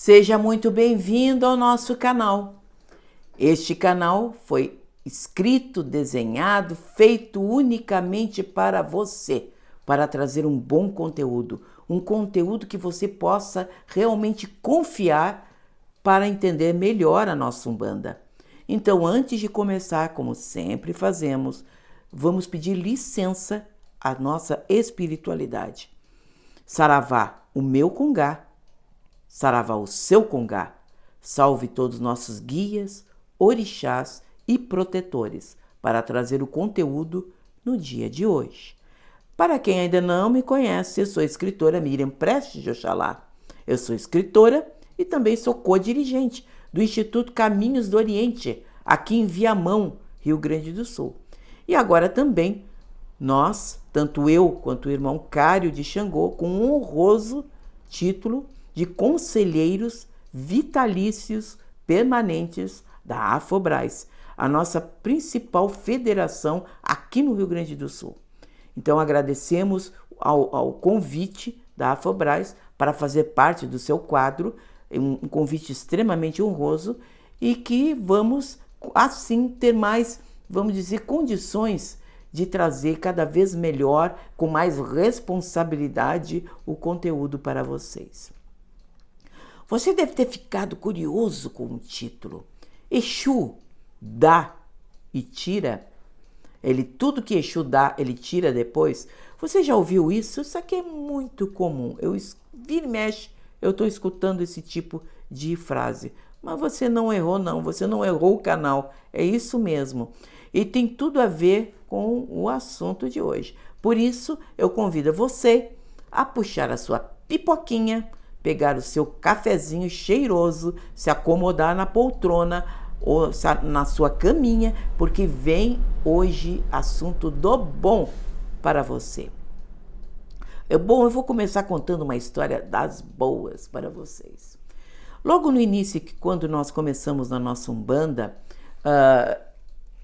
Seja muito bem-vindo ao nosso canal. Este canal foi escrito, desenhado, feito unicamente para você, para trazer um bom conteúdo, um conteúdo que você possa realmente confiar para entender melhor a nossa Umbanda. Então, antes de começar, como sempre fazemos, vamos pedir licença à nossa espiritualidade. Saravá, o meu congá. Saravá, o seu congá. Salve todos os nossos guias, orixás e protetores para trazer o conteúdo no dia de hoje. Para quem ainda não me conhece, eu sou a escritora Miriam Prestes de Oxalá. Eu sou escritora e também sou co-dirigente do Instituto Caminhos do Oriente, aqui em Viamão, Rio Grande do Sul. E agora também nós, tanto eu quanto o irmão Cário de Xangô, com um honroso título de conselheiros vitalícios permanentes da Afobras, a nossa principal federação aqui no Rio Grande do Sul. Então agradecemos ao convite da Afobras para fazer parte do seu quadro, um convite extremamente honroso e que vamos assim ter mais, vamos dizer, condições de trazer cada vez melhor, com mais responsabilidade, o conteúdo para vocês. Você deve ter ficado curioso com o título. Exu dá e tira. Tudo que Exu dá, ele tira depois. Você já ouviu isso? Isso aqui é muito comum. Vira e mexe, eu estou escutando esse tipo de frase. Mas você não errou, não. Você não errou o canal. É isso mesmo. E tem tudo a ver com o assunto de hoje. Por isso, eu convido você a puxar a sua pipoquinha, pegar o seu cafezinho cheiroso, se acomodar na poltrona ou na sua caminha, porque vem hoje assunto do bom para você. Eu vou começar contando uma história das boas para vocês. Logo no início, quando nós começamos na nossa Umbanda,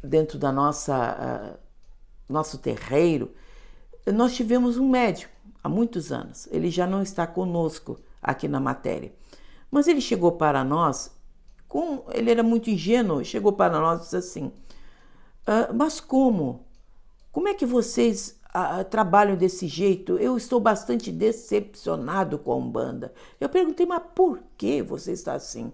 dentro da nosso terreiro, nós tivemos um médium há muitos anos. Ele já não está conosco aqui na matéria. Mas ele chegou para nós, ele era muito ingênuo, chegou para nós e disse assim, mas como? Como é que vocês trabalham desse jeito? Eu estou bastante decepcionado com a Umbanda. Eu perguntei, mas por que você está assim?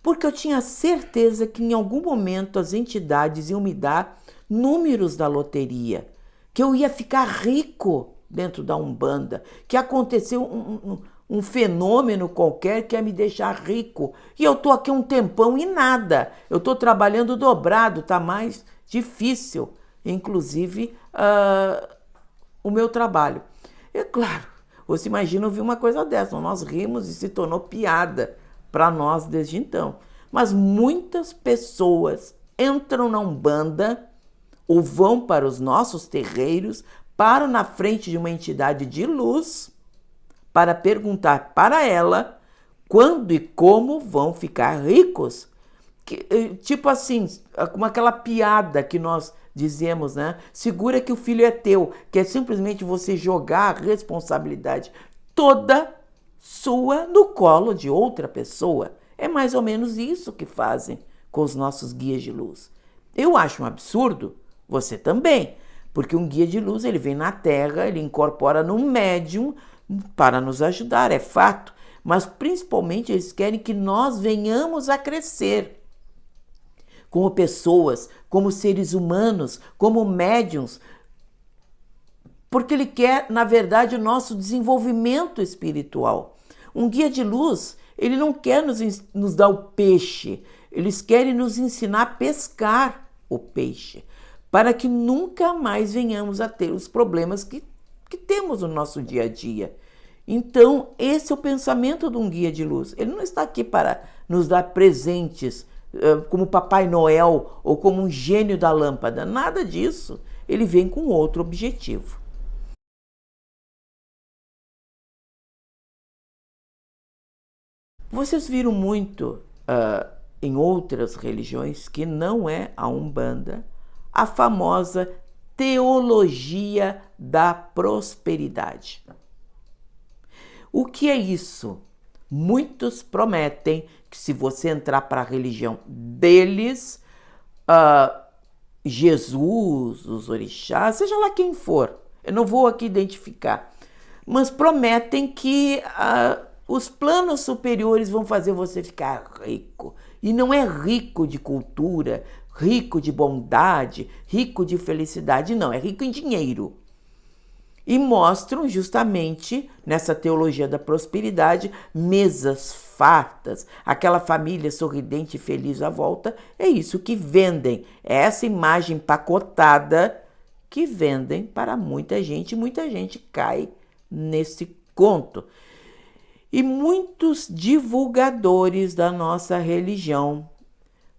Porque eu tinha certeza que em algum momento as entidades iam me dar números da loteria, que eu ia ficar rico dentro da Umbanda, que aconteceu um fenômeno qualquer que ia me deixar rico. E eu estou aqui um tempão e nada. Eu estou trabalhando dobrado, está mais difícil, inclusive, o meu trabalho. É claro, você imagina ouvir uma coisa dessa. Nós rimos e se tornou piada para nós desde então. Mas muitas pessoas entram na Umbanda ou vão para os nossos terreiros, param na frente de uma entidade de luz para perguntar para ela quando e como vão ficar ricos. Tipo assim, como aquela piada que nós dizemos, né? Segura que o filho é teu, que é simplesmente você jogar a responsabilidade toda sua no colo de outra pessoa. É mais ou menos isso que fazem com os nossos guias de luz. Eu acho um absurdo, você também, porque um guia de luz ele vem na Terra, ele incorpora num médium para nos ajudar, é fato, mas principalmente eles querem que nós venhamos a crescer como pessoas, como seres humanos, como médiums, porque ele quer, na verdade, o nosso desenvolvimento espiritual. Um guia de luz, ele não quer nos dar o peixe, eles querem nos ensinar a pescar o peixe, para que nunca mais venhamos a ter os problemas que temos no nosso dia a dia. Então, esse é o pensamento de um guia de luz. Ele não está aqui para nos dar presentes como Papai Noel ou como um gênio da lâmpada. Nada disso. Ele vem com outro objetivo. Vocês viram muito em outras religiões, que não é a Umbanda, a famosa teologia da prosperidade. O que é isso? Muitos prometem que se você entrar para a religião deles, Jesus, os orixás, seja lá quem for, eu não vou aqui identificar, mas prometem que os planos superiores vão fazer você ficar rico. E não é rico de cultura, rico de bondade, rico de felicidade, não, é rico em dinheiro. E mostram justamente, nessa teologia da prosperidade, mesas fartas, aquela família sorridente e feliz à volta. É isso que vendem, é essa imagem pacotada que vendem para muita gente cai nesse conto. E muitos divulgadores da nossa religião,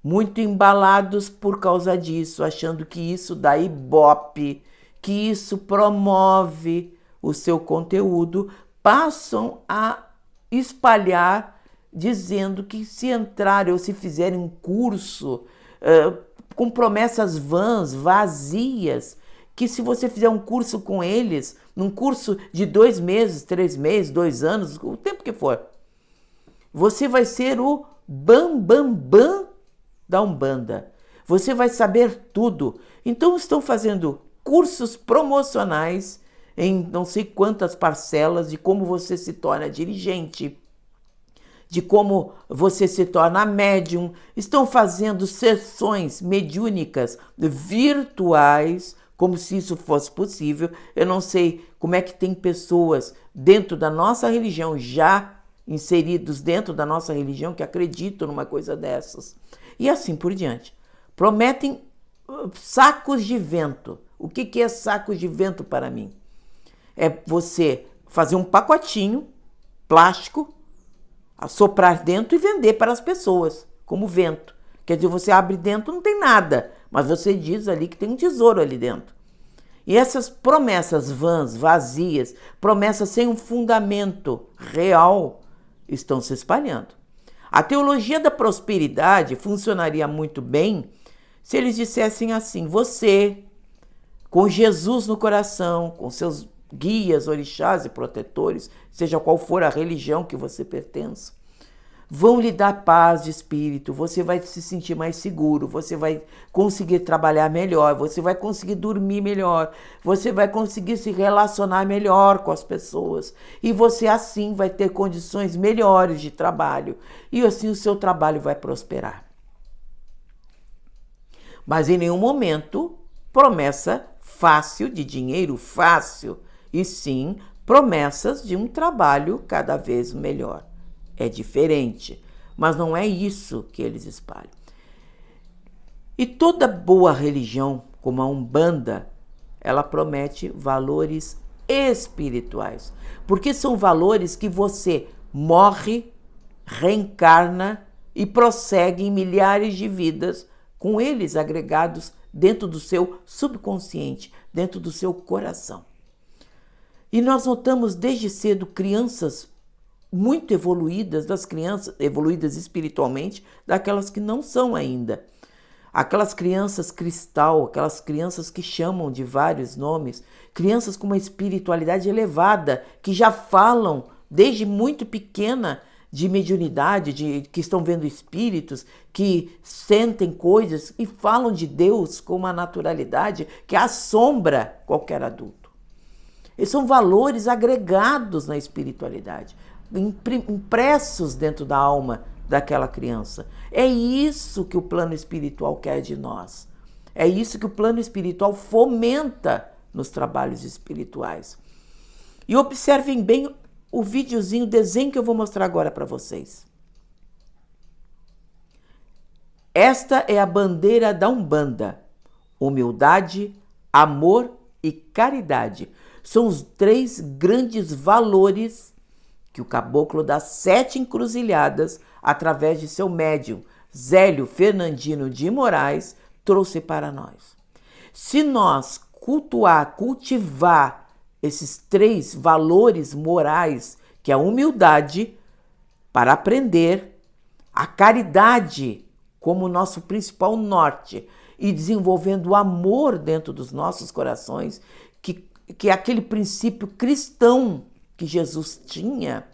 muito embalados por causa disso, achando que isso dá ibope, que isso promove o seu conteúdo, passam a espalhar dizendo que se entrarem ou se fizerem um curso com promessas vãs, vazias, que se você fizer um curso com eles, num curso de 2 meses, 3 meses, 2 anos, o tempo que for, você vai ser o bam da Umbanda. Você vai saber tudo. Então estão fazendo cursos promocionais em não sei quantas parcelas de como você se torna dirigente, de como você se torna médium. Estão fazendo sessões mediúnicas virtuais, como se isso fosse possível. Eu não sei como é que tem pessoas dentro da nossa religião, já inseridos dentro da nossa religião, que acreditam numa coisa dessas. E assim por diante. Prometem sacos de vento. O que é sacos de vento para mim? É você fazer um pacotinho plástico, assoprar dentro e vender para as pessoas, como vento. Quer dizer, você abre dentro, não tem nada, mas você diz ali que tem um tesouro ali dentro. E essas promessas vãs, vazias, promessas sem um fundamento real, estão se espalhando. A teologia da prosperidade funcionaria muito bem se eles dissessem assim: você, com Jesus no coração, com seus guias, orixás e protetores, seja qual for a religião que você pertença, vão lhe dar paz de espírito, você vai se sentir mais seguro, você vai conseguir trabalhar melhor, você vai conseguir dormir melhor, você vai conseguir se relacionar melhor com as pessoas e você assim vai ter condições melhores de trabalho e assim o seu trabalho vai prosperar. Mas em nenhum momento promessa fácil, de dinheiro fácil, e sim promessas de um trabalho cada vez melhor. É diferente, mas não é isso que eles espalham. E toda boa religião, como a Umbanda, ela promete valores espirituais, porque são valores que você morre, reencarna e prossegue em milhares de vidas com eles agregados dentro do seu subconsciente, dentro do seu coração. E nós notamos desde cedo crianças muito evoluídas, das crianças evoluídas espiritualmente, daquelas que não são ainda. Aquelas crianças cristal, aquelas crianças que chamam de vários nomes, crianças com uma espiritualidade elevada, que já falam desde muito pequena de mediunidade, que estão vendo espíritos, que sentem coisas e falam de Deus com uma naturalidade que assombra qualquer adulto. Eles são valores agregados na espiritualidade, impressos dentro da alma daquela criança. É isso que o plano espiritual quer de nós. É isso que o plano espiritual fomenta nos trabalhos espirituais. E observem bem o videozinho, o desenho que eu vou mostrar agora para vocês. Esta é a bandeira da Umbanda: humildade, amor e caridade. São os 3 grandes valores que o caboclo das 7 encruzilhadas, através de seu médium, Zélio Fernandino de Moraes, trouxe para nós. Se nós cultivar esses 3 valores morais, que é a humildade, para aprender, a caridade como nosso principal norte, e desenvolvendo o amor dentro dos nossos corações, que é aquele princípio cristão que Jesus tinha,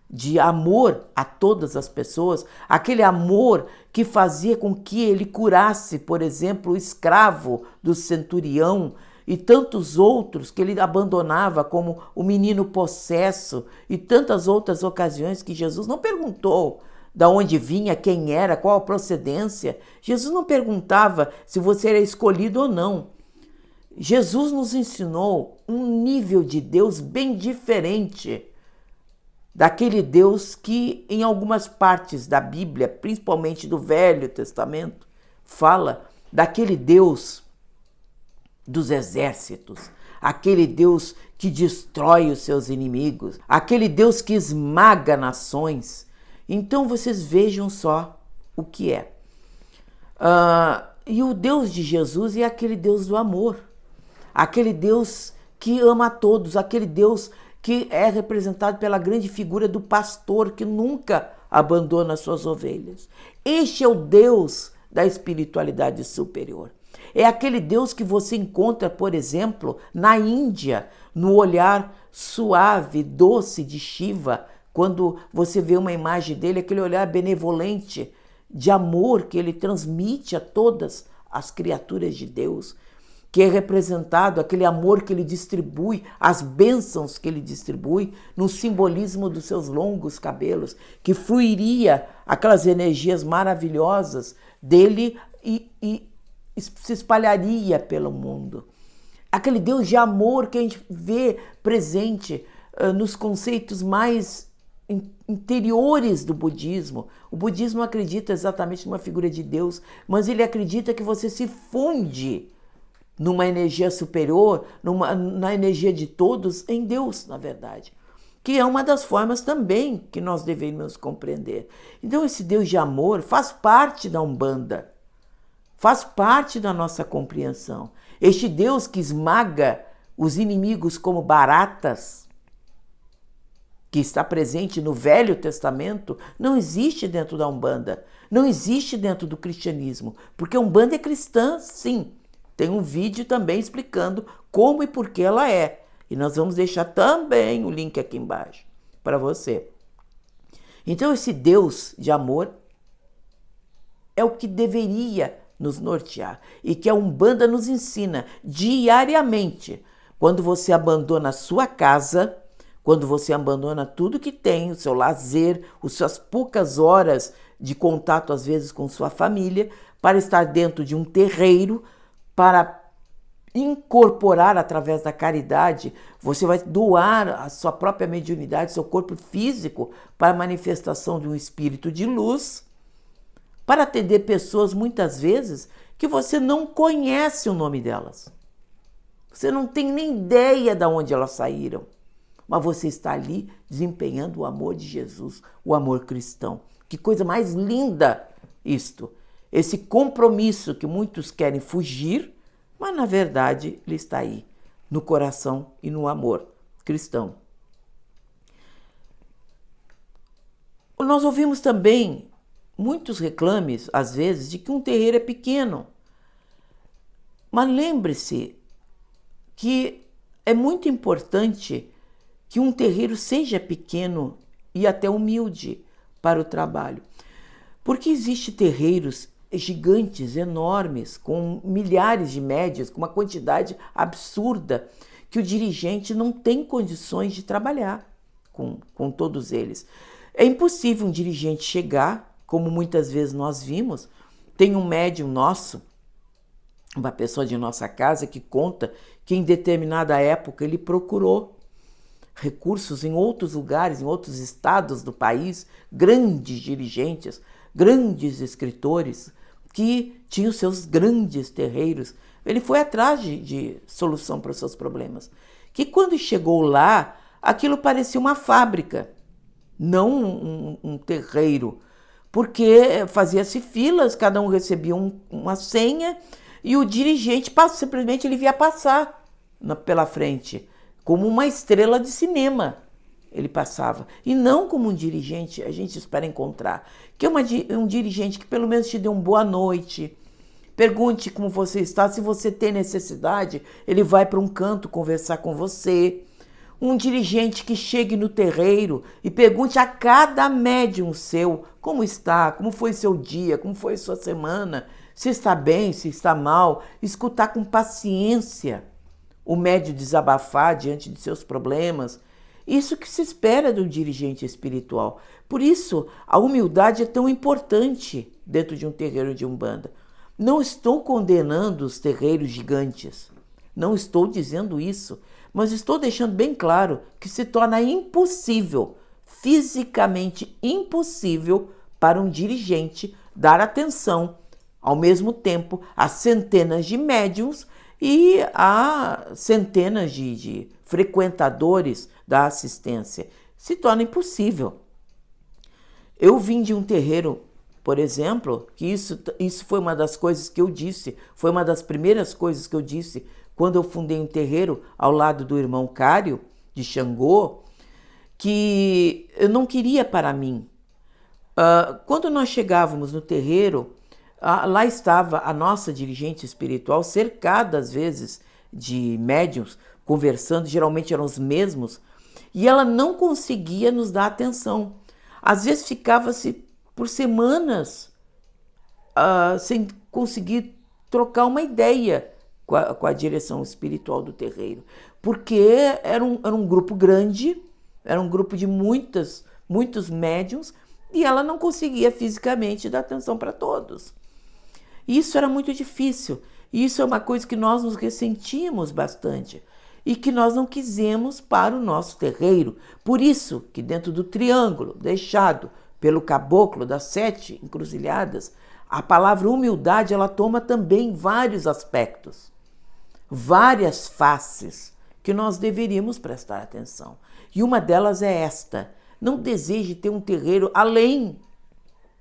de amor a todas as pessoas, aquele amor que fazia com que ele curasse, por exemplo, o escravo do centurião e tantos outros que ele abandonava, como o menino possesso e tantas outras ocasiões que Jesus não perguntou de onde vinha, quem era, qual a procedência. Jesus não perguntava se você era escolhido ou não. Jesus nos ensinou um nível de Deus bem diferente daquele Deus que em algumas partes da Bíblia, principalmente do Velho Testamento, fala daquele Deus dos exércitos, aquele Deus que destrói os seus inimigos, aquele Deus que esmaga nações. Então vocês vejam só o que é. E o Deus de Jesus é aquele Deus do amor, aquele Deus que ama a todos, aquele Deus que é representado pela grande figura do pastor que nunca abandona suas ovelhas. Este é o Deus da espiritualidade superior. É aquele Deus que você encontra, por exemplo, na Índia, no olhar suave, doce de Shiva, quando você vê uma imagem dele, aquele olhar benevolente, de amor que ele transmite a todas as criaturas de Deus, que é representado, aquele amor que ele distribui, as bênçãos que ele distribui, no simbolismo dos seus longos cabelos, que fluiria aquelas energias maravilhosas dele e se espalharia pelo mundo. Aquele Deus de amor que a gente vê presente nos conceitos mais interiores do budismo. O budismo acredita exatamente numa figura de Deus, mas ele acredita que você se funde numa energia superior, na energia de todos, em Deus, na verdade. Que é uma das formas também que nós devemos compreender. Então esse Deus de amor faz parte da Umbanda, faz parte da nossa compreensão. Este Deus que esmaga os inimigos como baratas, que está presente no Velho Testamento, não existe dentro da Umbanda, não existe dentro do cristianismo, porque a Umbanda é cristã, sim. Tem um vídeo também explicando como e por que ela é. E nós vamos deixar também o link aqui embaixo para você. Então esse Deus de amor é o que deveria nos nortear e que a Umbanda nos ensina diariamente. Quando você abandona a sua casa, quando você abandona tudo que tem, o seu lazer, as suas poucas horas de contato às vezes com sua família, para estar dentro de um terreiro, para incorporar através da caridade, você vai doar a sua própria mediunidade, seu corpo físico, para a manifestação de um espírito de luz, para atender pessoas muitas vezes que você não conhece o nome delas. Você não tem nem ideia de onde elas saíram, mas você está ali desempenhando o amor de Jesus, o amor cristão. Que coisa mais linda isto! Esse compromisso que muitos querem fugir, mas na verdade ele está aí, no coração e no amor cristão. Nós ouvimos também muitos reclames, às vezes, de que um terreiro é pequeno. Mas lembre-se que é muito importante que um terreiro seja pequeno e até humilde para o trabalho. Porque existem terreiros gigantes, enormes, com milhares de médios, com uma quantidade absurda, que o dirigente não tem condições de trabalhar com todos eles. É impossível um dirigente chegar, como muitas vezes nós vimos. Tem um médium nosso, uma pessoa de nossa casa, que conta que em determinada época ele procurou recursos em outros lugares, em outros estados do país, grandes dirigentes, grandes escritores, que tinham seus grandes terreiros. Ele foi atrás de solução para os seus problemas. Que quando chegou lá, aquilo parecia uma fábrica, não um terreiro, porque fazia-se filas, cada um recebia uma senha, e o dirigente simplesmente ele via passar pela frente, como uma estrela de cinema. Ele passava, e não como um dirigente a gente espera encontrar, que é um dirigente que pelo menos te dê uma boa noite, pergunte como você está, se você tem necessidade, ele vai para um canto conversar com você. Um dirigente que chegue no terreiro e pergunte a cada médium seu como está, como foi seu dia, como foi sua semana, se está bem, se está mal, escutar com paciência o médium desabafar diante de seus problemas. Isso que se espera do dirigente espiritual. Por isso, a humildade é tão importante dentro de um terreiro de Umbanda. Não estou condenando os terreiros gigantes. Não estou dizendo isso, mas estou deixando bem claro que se torna impossível, fisicamente impossível, para um dirigente dar atenção, ao mesmo tempo, a centenas de médiums e a centenas de frequentadores da assistência. Se torna impossível. Eu vim de um terreiro, por exemplo, que isso foi uma das coisas que eu disse, foi uma das primeiras coisas que eu disse quando eu fundei um terreiro ao lado do irmão Cário, de Xangô, que eu não queria para mim. Quando nós chegávamos no terreiro, lá estava a nossa dirigente espiritual, cercada às vezes de médiuns, conversando, geralmente eram os mesmos, e ela não conseguia nos dar atenção. Às vezes ficava-se por semanas sem conseguir trocar uma ideia com a direção espiritual do terreiro, porque era um grupo grande, era um grupo de muitos médiuns, e ela não conseguia fisicamente dar atenção para todos. Isso era muito difícil, e isso é uma coisa que nós nos ressentimos bastante e que nós não quisemos para o nosso terreiro. Por isso que dentro do triângulo deixado pelo caboclo das 7 encruzilhadas, a palavra humildade ela toma também vários aspectos, várias faces que nós deveríamos prestar atenção. E uma delas é esta: não deseje ter um terreiro além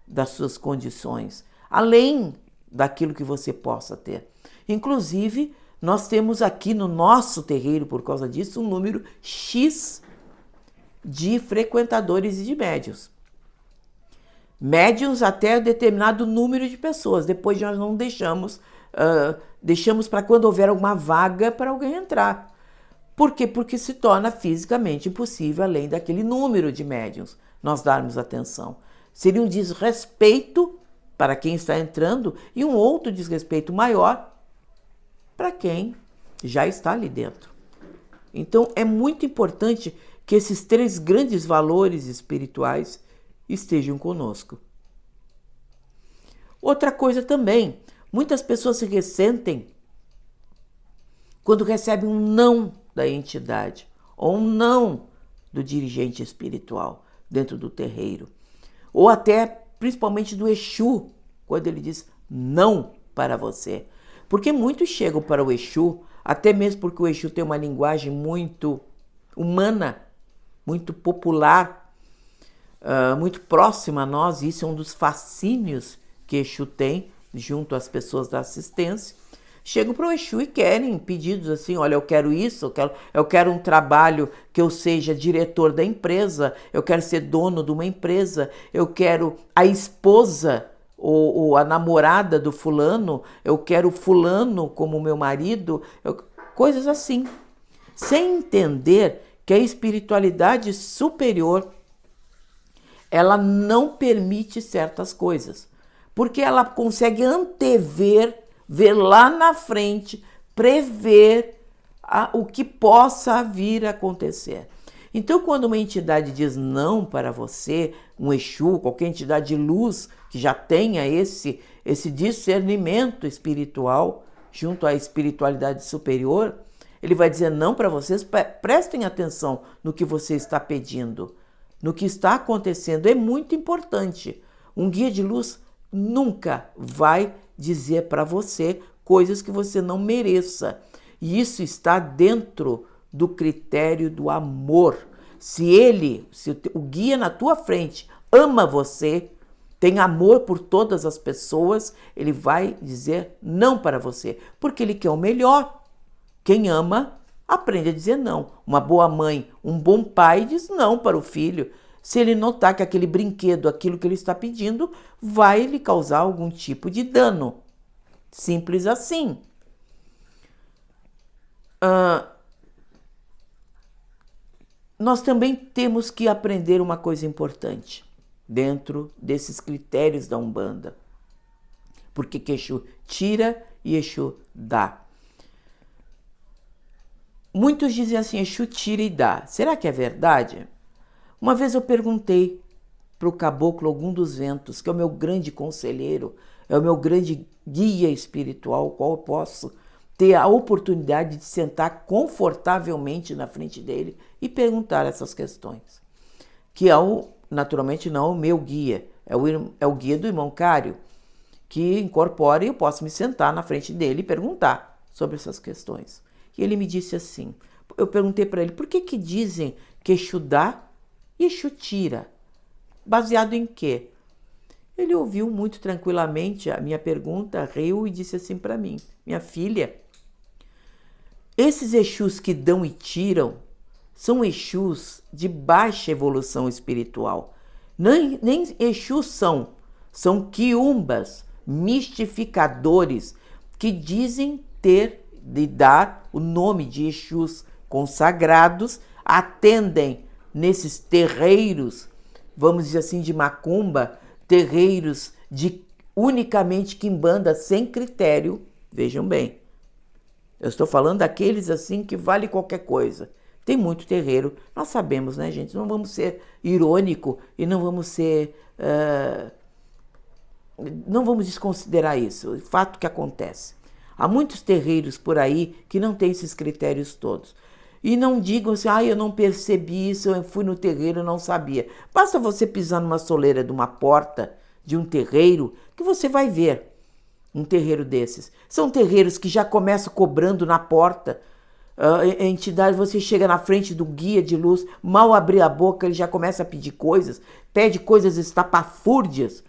das suas condições, além daquilo que você possa ter. Inclusive, nós temos aqui no nosso terreiro, por causa disso, um número X de frequentadores e de médiuns. Médiuns até determinado número de pessoas. Depois nós não deixamos para quando houver alguma vaga para alguém entrar. Por quê? Porque se torna fisicamente impossível, além daquele número de médiuns, nós darmos atenção. Seria um desrespeito para quem está entrando e um outro desrespeito maior para quem já está ali dentro. Então, é muito importante que esses 3 grandes valores espirituais estejam conosco. Outra coisa também, muitas pessoas se ressentem quando recebem um não da entidade ou um não do dirigente espiritual dentro do terreiro. Ou até, principalmente do Exu, quando ele diz não para você. Porque muitos chegam para o Exu, até mesmo porque o Exu tem uma linguagem muito humana, muito popular, muito próxima a nós. Isso é um dos fascínios que Exu tem junto às pessoas da assistência. Chegam para o Exu e querem pedidos assim: olha, eu quero isso, eu quero um trabalho que eu seja diretor da empresa, eu quero ser dono de uma empresa, eu quero a esposa ou a namorada do fulano, eu quero fulano como meu marido, coisas assim. Sem entender que a espiritualidade superior, ela não permite certas coisas, porque ela consegue antever, ver lá na frente, prever o que possa vir a acontecer. Então, quando uma entidade diz não para você, um Exu, qualquer entidade de luz que já tenha esse discernimento espiritual junto à espiritualidade superior, ele vai dizer não para vocês. Prestem atenção no que você está pedindo, no que está acontecendo. É muito importante. Um guia de luz nunca vai dizer para você coisas que você não mereça. E isso está dentro do critério do amor. Se o guia na tua frente ama você, tem amor por todas as pessoas, ele vai dizer não para você, porque ele quer o melhor. Quem ama, aprende a dizer não. Uma boa mãe, um bom pai diz não para o filho. Se ele notar que aquele brinquedo, aquilo que ele está pedindo, vai lhe causar algum tipo de dano. Simples assim. nós também temos que aprender uma coisa importante dentro desses critérios da Umbanda. Porque que Exu tira e Exu dá. Muitos dizem assim, Exu tira e dá. Será que é verdade? Uma vez eu perguntei para o caboclo Ogum dos Ventos, que é o meu grande conselheiro, é o meu grande guia espiritual, qual eu posso ter a oportunidade de sentar confortavelmente na frente dele e perguntar essas questões. Que é naturalmente não o meu guia, é o guia do irmão Cário, que incorpora e eu posso me sentar na frente dele e perguntar sobre essas questões. E ele me disse assim, eu perguntei para ele, por que dizem que Exu dá e Exu tira? Baseado em quê? Ele ouviu muito tranquilamente a minha pergunta, riu e disse assim para mim, minha filha, esses Exus que dão e tiram são Exus de baixa evolução espiritual. Nem Exus são quiumbas, mistificadores, que dizem ter de dar o nome de Exus consagrados, atendem nesses terreiros, vamos dizer assim, de macumba, terreiros de unicamente quimbanda sem critério, vejam bem. Eu estou falando daqueles assim que vale qualquer coisa. Tem muito terreiro, nós sabemos, né, gente? Não vamos ser irônico e não vamos ser... não vamos desconsiderar isso, o fato que acontece. Há muitos terreiros por aí que não têm esses critérios todos. E não digam assim, eu não percebi isso, eu fui no terreiro e não sabia. Basta você pisar numa soleira de uma porta de um terreiro que você vai ver um terreiro desses. São terreiros que já começam cobrando na porta. A entidade, você chega na frente do guia de luz, mal abrir a boca, ele já começa a pedir coisas, pede coisas estapafúrdias,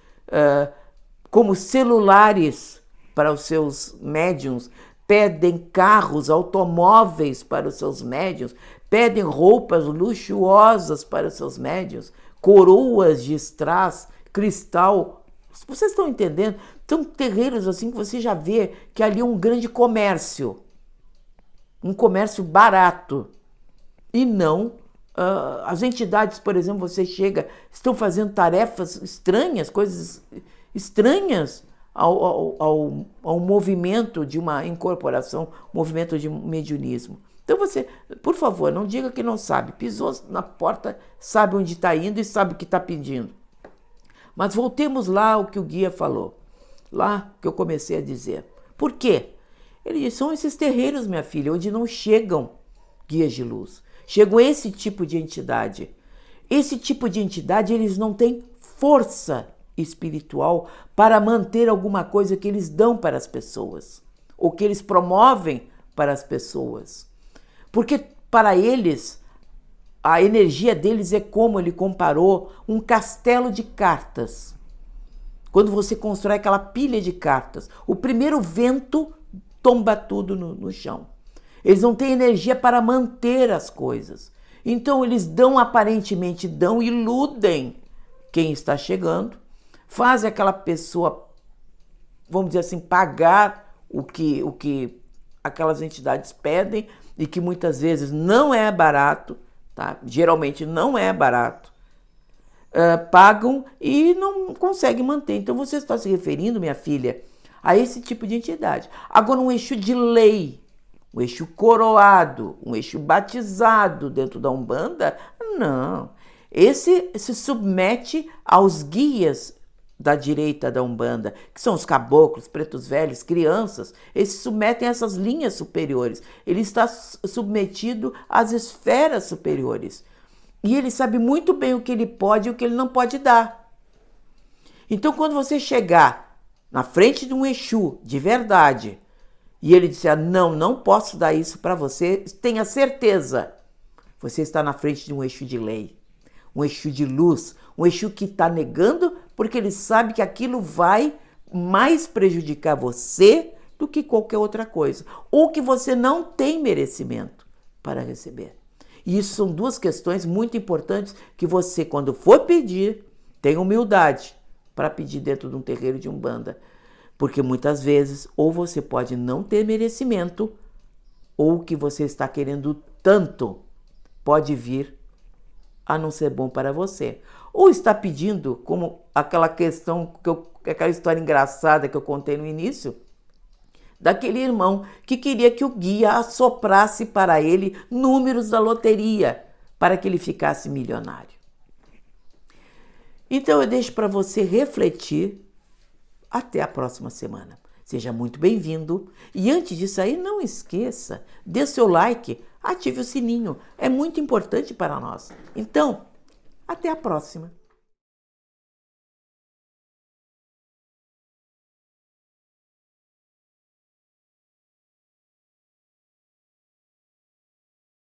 como celulares para os seus médiuns, pedem carros, automóveis para os seus médiuns, pedem roupas luxuosas para os seus médiuns, coroas de strass, cristal. Vocês estão entendendo? São terreiros assim que você já vê que ali é um grande comércio, um comércio barato. E não, as entidades, por exemplo, você chega, estão fazendo tarefas estranhas, coisas estranhas, ao movimento de uma incorporação, movimento de mediunismo. Então você, por favor, não diga que não sabe. Pisou na porta, sabe onde está indo e sabe o que está pedindo. Mas voltemos lá ao que o guia falou. Lá que eu comecei a dizer. Por quê? Ele disse, são esses terreiros, minha filha, onde não chegam guias de luz. Chegam esse tipo de entidade. Esse tipo de entidade, eles não têm força espiritual para manter alguma coisa que eles dão para as pessoas, ou que eles promovem para as pessoas. Porque para eles, a energia deles é como ele comparou um castelo de cartas. Quando você constrói aquela pilha de cartas, o primeiro vento tomba tudo no chão. Eles não têm energia para manter as coisas. Então eles dão, aparentemente dão, iludem quem está chegando, fazem aquela pessoa, vamos dizer assim, pagar o que aquelas entidades pedem e que muitas vezes não é barato, tá? Geralmente não é barato. Pagam e não conseguem manter. Então você está se referindo, minha filha, a esse tipo de entidade. Agora um Exu de lei, um Exu coroado, um Exu batizado dentro da Umbanda, não. Esse se submete aos guias da direita da Umbanda, que são os caboclos, pretos velhos, crianças. Eles se submetem a essas linhas superiores. Ele está submetido às esferas superiores. E ele sabe muito bem o que ele pode e o que ele não pode dar. Então, quando você chegar na frente de um Exu de verdade e ele disser, não posso dar isso para você, tenha certeza, você está na frente de um Exu de lei, um Exu de luz, um Exu que está negando porque ele sabe que aquilo vai mais prejudicar você do que qualquer outra coisa, ou que você não tem merecimento para receber. E isso são duas questões muito importantes que você, quando for pedir, tenha humildade para pedir dentro de um terreiro de Umbanda. Porque muitas vezes, ou você pode não ter merecimento, ou o que você está querendo tanto pode vir a não ser bom para você. Ou está pedindo, como aquela questão, aquela história engraçada que eu contei no início, daquele irmão que queria que o guia assoprasse para ele números da loteria para que ele ficasse milionário. Então eu deixo para você refletir. Até a próxima semana. Seja muito bem-vindo. E antes disso aí, não esqueça, dê seu like, ative o sininho. É muito importante para nós. Então, até a próxima.